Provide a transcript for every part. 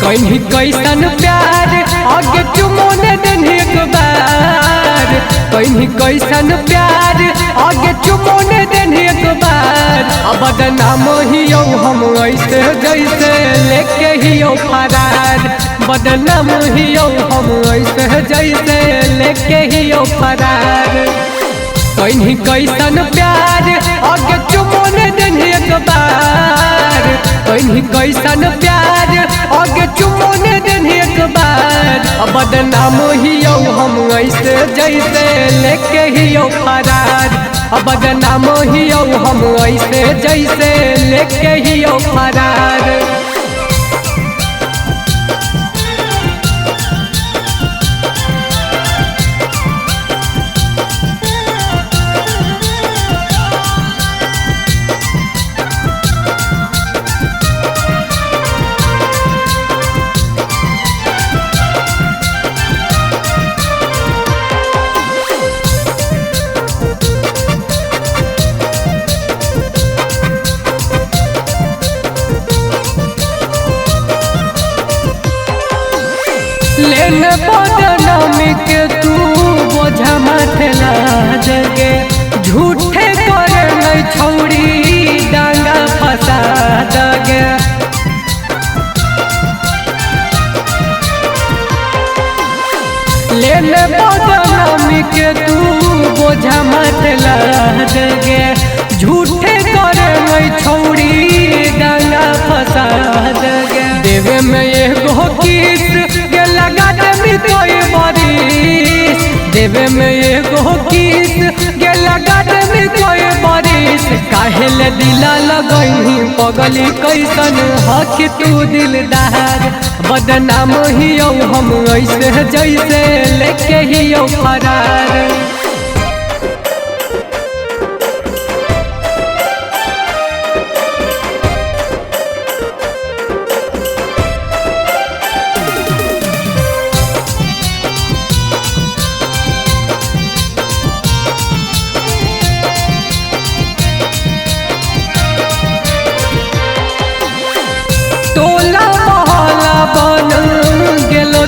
कहीं कैसन प्यार आगे चुमोने दिन एक बार, कहीं कैसन प्यार आगे चुमोने दिन एक बार। अब बदनाम हियो हम ऐसे जैसे लेके हियो फरार, बदनाम हियो हम ऐसे जैसे लेके हियो फरार। कहीं कैसन प्यार आगे चुमोने दिन एक बार, कहीं कैसन प्यार आगे चुमोने दिन एक बार। बदनाम हियो हम ऐसे जैसे लेके हियो फरार, बदनाम हियो हम ऐसे जैसे लेके हियो फरार। लेने बदनामी के तू बोझा माथे ला जगे, झूठे करे नहीं छौड़ी डांगा फंसा दगे। लेने बदनामी के तू बोझा माथे ला जगे, झूठे करे नहीं छौड़ी डांगा फंसा दगे। देवे में एगो किस लगा दे कोई बारिश, देवे में एगो किस के लगा दे कोई बारिश। काहेले दिला लगई पगली कैसन हक तू दिलदार, बदनाम हियो हम ऐसे जैसे लेके हियो फरार।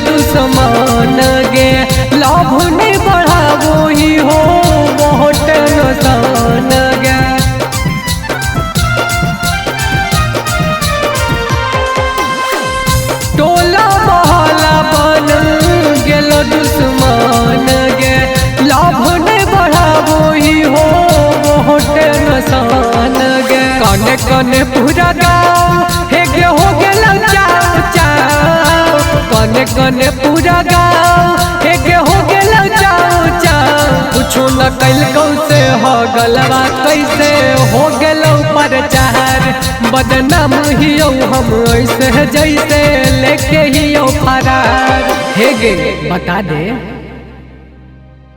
दुश्मन गे लाभ नहीं बढ़ावो ही हो बहुत नुकसान गे। टोला मोहल्ला बन गेलो दुश्मन गे, लाभ नहीं बढ़ावो ही हो बहुत नुकसान गे। कने कने पूरा गाँव हे गे हो गेलो चाव चाव, कने कने पूरा गाँव हे गे हो गेलो चाव चाव। कुछो न कैलको से हो गलवा कैसे हो गेलो प्रचार, बदनाम हियो हम ऐसे जैसे लेके हियो फरार। हे गे बता दे।